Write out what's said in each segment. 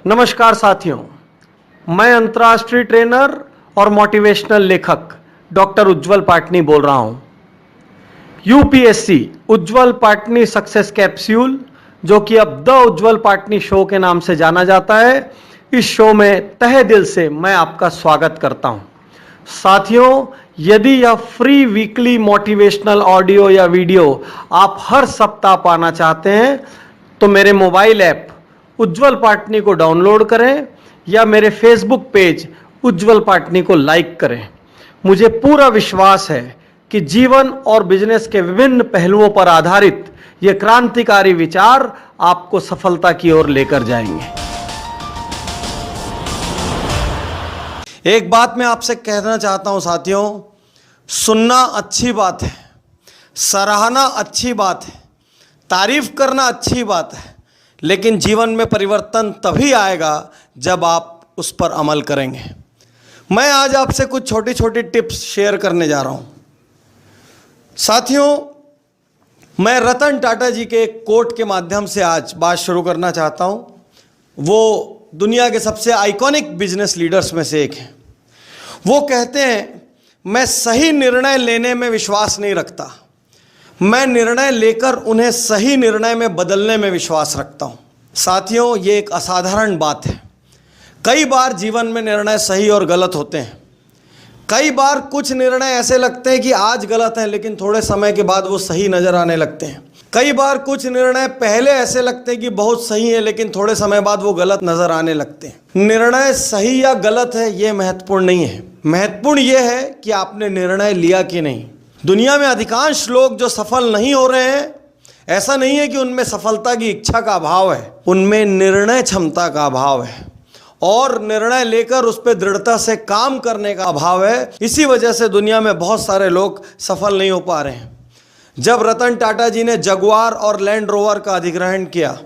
नमस्कार साथियों, मैं अंतर्राष्ट्रीय ट्रेनर और मोटिवेशनल लेखक डॉक्टर उज्जवल पाटनी बोल रहा हूं। यूपीएससी उज्जवल पाटनी सक्सेस कैप्सूल, जो कि अब द उज्जवल पाटनी शो के नाम से जाना जाता है, इस शो में तहे दिल से मैं आपका स्वागत करता हूं। साथियों, यदि यह फ्री वीकली मोटिवेशनल ऑडियो या वीडियो आप हर सप्ताह पाना चाहते हैं तो मेरे मोबाइल ऐप उज्जवल पाटनी को डाउनलोड करें या मेरे फेसबुक पेज उज्जवल पाटनी को लाइक करें। मुझे पूरा विश्वास है कि जीवन और बिजनेस के विभिन्न पहलुओं पर आधारित ये क्रांतिकारी विचार आपको सफलता की ओर लेकर जाएंगे। एक बात मैं आपसे कहना चाहता हूं साथियों, सुनना अच्छी बात है, सराहना अच्छी बात है, तारीफ करना अच्छी बात है, लेकिन जीवन में परिवर्तन तभी आएगा जब आप उस पर अमल करेंगे। मैं आज आपसे कुछ छोटी छोटी टिप्स शेयर करने जा रहा हूं। साथियों, मैं रतन टाटा जी के एक कोट के माध्यम से आज बात शुरू करना चाहता हूं। वो दुनिया के सबसे आइकॉनिक बिजनेस लीडर्स में से एक हैं। वो कहते हैं, मैं सही निर्णय लेने में विश्वास नहीं रखता, मैं निर्णय लेकर उन्हें सही निर्णय में बदलने में विश्वास रखता हूं। साथियों, ये एक असाधारण बात है। कई बार जीवन में निर्णय सही और गलत होते हैं। कई बार कुछ निर्णय ऐसे लगते हैं कि आज गलत हैं, लेकिन थोड़े समय के बाद वो सही नजर आने लगते हैं। कई बार कुछ निर्णय पहले ऐसे लगते हैं कि बहुत सही है, लेकिन थोड़े समय बाद वो गलत नजर आने लगते हैं। निर्णय सही या गलत है ये महत्वपूर्ण नहीं है, महत्वपूर्ण ये है कि आपने निर्णय लिया कि नहीं। दुनिया में अधिकांश लोग जो सफल नहीं हो रहे हैं, ऐसा नहीं है कि उनमें सफलता की इच्छा का अभाव है, उनमें निर्णय क्षमता का अभाव है और निर्णय लेकर उस पर दृढ़ता से काम करने का अभाव है। इसी वजह से दुनिया में बहुत सारे लोग सफल नहीं हो पा रहे हैं। जब रतन टाटा जी ने जगुआर और लैंड रोवर का अधिग्रहण किया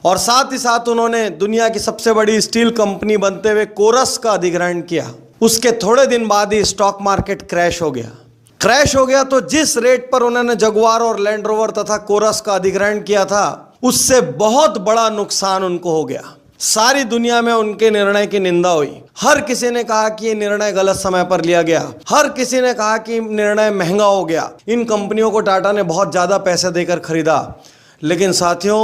और साथ ही साथ उन्होंने दुनिया की सबसे बड़ी स्टील कंपनी बनते हुए कोरस का अधिग्रहण किया, उसके थोड़े दिन बाद ही स्टॉक मार्केट क्रैश हो गया। तो जिस रेट पर उन्होंने जगुआर और लैंड रोवर तथा कोरस का अधिग्रहण किया था, उससे बहुत बड़ा नुकसान उनको हो गया। सारी दुनिया में उनके निर्णय की निंदा हुई। हर किसी ने कहा कि ये निर्णय गलत समय पर लिया गया, हर किसी ने कहा कि निर्णय महंगा हो गया। इन कंपनियों को टाटा ने बहुत ज़्यादा पैसे देकर खरीदा, लेकिन साथियों,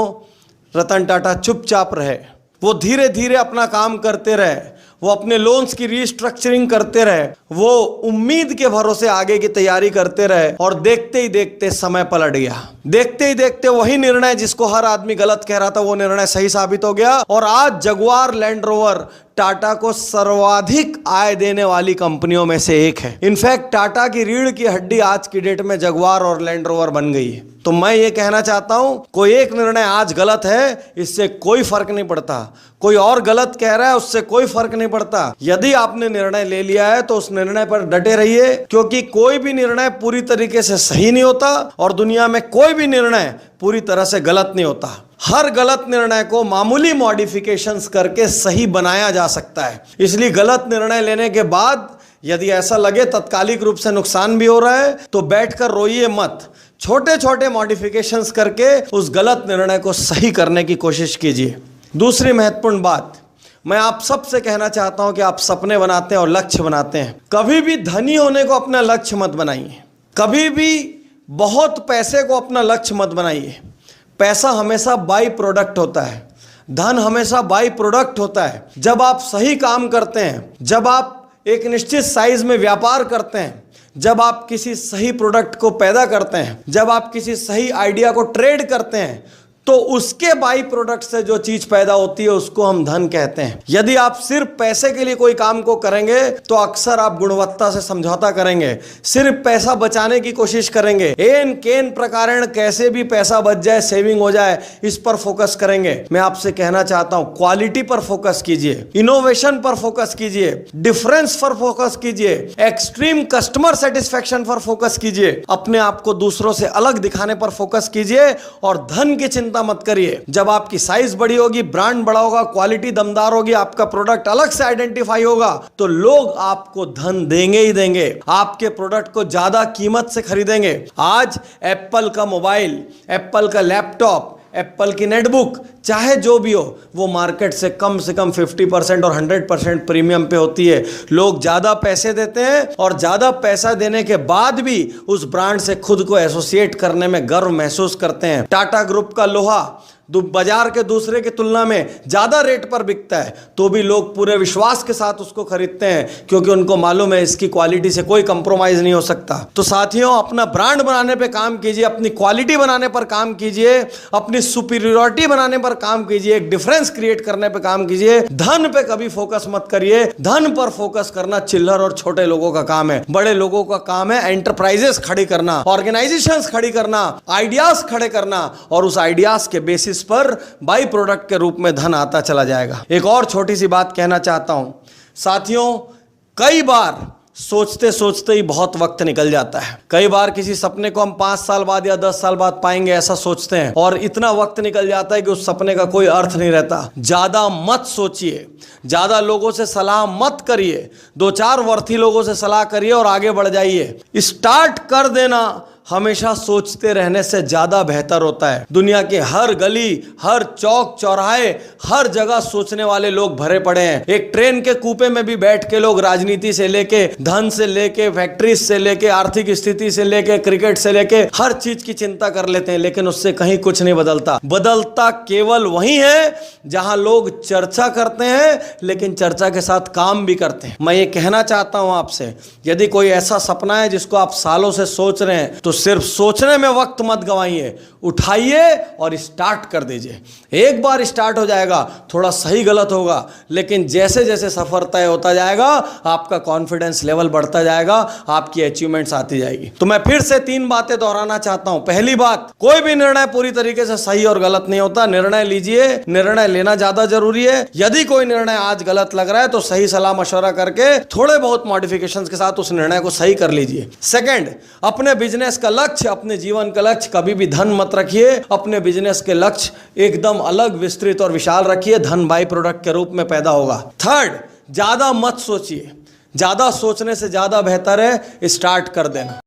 रतन टाटा चुपचाप रहे। वो धीरे धीरे अपना काम करते रहे, वो अपने लोन्स की रीस्ट्रक्चरिंग करते रहे, वो उम्मीद के भरोसे आगे की तैयारी करते रहे और देखते ही देखते समय पलट गया। देखते ही देखते वही निर्णय जिसको हर आदमी गलत कह रहा था, वो निर्णय सही साबित हो गया और आज जगुआर लैंड रोवर टाटा को सर्वाधिक आय देने वाली कंपनियों में से एक है। इनफैक्ट टाटा की रीढ़ की हड्डी आज की डेट में जगुआर और लैंड रोवर बन गई है। तो मैं ये कहना चाहता हूं, कोई एक निर्णय आज गलत है, इससे कोई फर्क नहीं पड़ता। कोई और गलत कह रहा है, उससे कोई फर्क नहीं पड़ता। यदि आपने निर्णय ले लिया है तो उस निर्णय पर डटे रहिए, क्योंकि कोई भी निर्णय पूरी तरीके से सही नहीं होता और दुनिया में कोई भी निर्णय पूरी तरह से गलत नहीं होता। हर गलत निर्णय को मामूली मॉडिफिकेशंस करके सही बनाया जा सकता है। इसलिए गलत निर्णय लेने के बाद यदि ऐसा लगे तत्कालिक रूप से नुकसान भी हो रहा है, तो बैठकर रोइए मत। छोटे छोटे मॉडिफिकेशंस करके उस गलत निर्णय को सही करने की कोशिश कीजिए। दूसरी महत्वपूर्ण बात मैं आप सबसे कहना चाहता हूं कि आप सपने बनाते हैं और लक्ष्य बनाते हैं। कभी भी धनी होने को अपना लक्ष्य मत बनाइए, कभी भी बहुत पैसे को अपना लक्ष्य मत बनाइए। पैसा हमेशा बाई प्रोडक्ट होता है, धन हमेशा बाई प्रोडक्ट होता है। जब आप सही काम करते हैं, जब आप एक निश्चित साइज में व्यापार करते हैं, जब आप किसी सही प्रोडक्ट को पैदा करते हैं, जब आप किसी सही आइडिया को ट्रेड करते हैं, तो उसके बाई प्रोडक्ट से जो चीज पैदा होती है उसको हम धन कहते हैं। यदि आप सिर्फ पैसे के लिए कोई काम को करेंगे तो अक्सर आप गुणवत्ता से समझौता करेंगे, सिर्फ पैसा बचाने की कोशिश करेंगे, एन केन प्रकारेण कैसे भी पैसा बच जाए, सेविंग हो जाए, इस पर फोकस करेंगे। मैं आपसे कहना चाहता हूं, क्वालिटी पर फोकस कीजिए, इनोवेशन पर फोकस कीजिए, डिफरेंस पर फोकस कीजिए, एक्सट्रीम कस्टमर सेटिस्फेक्शन पर फोकस कीजिए, अपने आप को दूसरों से अलग दिखाने पर फोकस कीजिए और धन की चिंता मत करिए। जब आपकी साइज बड़ी होगी, ब्रांड बड़ा होगा, क्वालिटी दमदार होगी, आपका प्रोडक्ट अलग से आइडेंटिफाई होगा, तो लोग आपको धन देंगे ही देंगे, आपके प्रोडक्ट को ज्यादा कीमत से खरीदेंगे। आज एप्पल का मोबाइल, एप्पल का लैपटॉप, एप्पल की नेटबुक, चाहे जो भी हो, वो मार्केट से कम 50% और 100% प्रीमियम पे होती है। लोग ज़्यादा पैसे देते हैं और ज़्यादा पैसा देने के बाद भी उस ब्रांड से खुद को एसोसिएट करने में गर्व महसूस करते हैं। टाटा ग्रुप का लोहा बाजार के दूसरे की तुलना में ज्यादा रेट पर बिकता है, तो भी लोग पूरे विश्वास के साथ उसको खरीदते हैं, क्योंकि उनको मालूम है इसकी क्वालिटी से कोई कंप्रोमाइज नहीं हो सकता। तो साथियों, अपना ब्रांड बनाने पे काम कीजिए, अपनी क्वालिटी बनाने पर काम कीजिए, अपनी सुपीरियरिटी बनाने पर काम कीजिए, एक डिफरेंस क्रिएट करने पे काम कीजिए। धन पे कभी फोकस मत करिए। धन पर फोकस करना चिल्लर और छोटे लोगों का काम है। बड़े लोगों का काम है एंटरप्राइजेस खड़ी करना, ऑर्गेनाइजेशंस खड़ी करना, आइडियाज खड़े करना, और उस आइडियाज के बेसिस पर बाई प्रोडक्ट के रूप में धन आता चला जाएगा। एक और छोटी सी बात कहना चाहता हूं साथियों, कई बार सोचते सोचते ही बहुत वक्त निकल जाता है। कई बार किसी सपने को हम 5 साल बाद या 10 साल बाद पाएंगे ऐसा सोचते हैं, और इतना वक्त निकल जाता है कि उस सपने का कोई अर्थ नहीं रहता। ज्यादा मत सोचिए, ज्यादा लोगों से सलाह मत करिए, 2-4 वर्थी लोगों से सलाह करिए और आगे बढ़ जाइए। स्टार्ट कर देना हमेशा सोचते रहने से ज्यादा बेहतर होता है। दुनिया के हर गली, हर चौक चौराहे, हर जगह सोचने वाले लोग भरे पड़े हैं। एक ट्रेन के कूपे में भी बैठ के लोग राजनीति से लेके, धन से लेके, फैक्ट्रीज से लेके, आर्थिक स्थिति से लेके, क्रिकेट से लेके, हर चीज की चिंता कर लेते हैं, लेकिन उससे कहीं कुछ नहीं बदलता। बदलता केवल वही है जहां लोग चर्चा करते हैं, लेकिन चर्चा के साथ काम भी करते हैं। मैं ये कहना चाहता हूं आपसे, यदि कोई ऐसा सपना है जिसको आप सालों से सोच रहे हैं, तो सिर्फ सोचने में वक्त मत गवाइए, उठाइए और स्टार्ट कर दीजिए। एक बार स्टार्ट हो जाएगा, थोड़ा सही गलत होगा, लेकिन जैसे जैसे सफर तय होता जाएगा, आपका कॉन्फिडेंस लेवल बढ़ता जाएगा, आपकी अचीवमेंट्स आती जाएगी। तो मैं फिर से 3 बातें दोहराना चाहता हूं। पहली बात, कोई भी निर्णय पूरी तरीके से सही और गलत नहीं होता। निर्णय लीजिए, निर्णय लेना ज्यादा जरूरी है। यदि कोई निर्णय आज गलत लग रहा है तो सही सलाह मशवरा करके थोड़े बहुत मॉडिफिकेशंस के साथ उस निर्णय को सही कर लीजिए। सेकंड, अपने बिजनेस का लक्ष्य, अपने जीवन का लक्ष्य कभी भी धन मत रखिए। अपने बिजनेस के लक्ष्य एकदम अलग, विस्तृत और विशाल रखिए। धन बाई प्रोडक्ट के रूप में पैदा होगा। थर्ड, ज्यादा मत सोचिए। ज्यादा सोचने से ज्यादा बेहतर है स्टार्ट कर देना।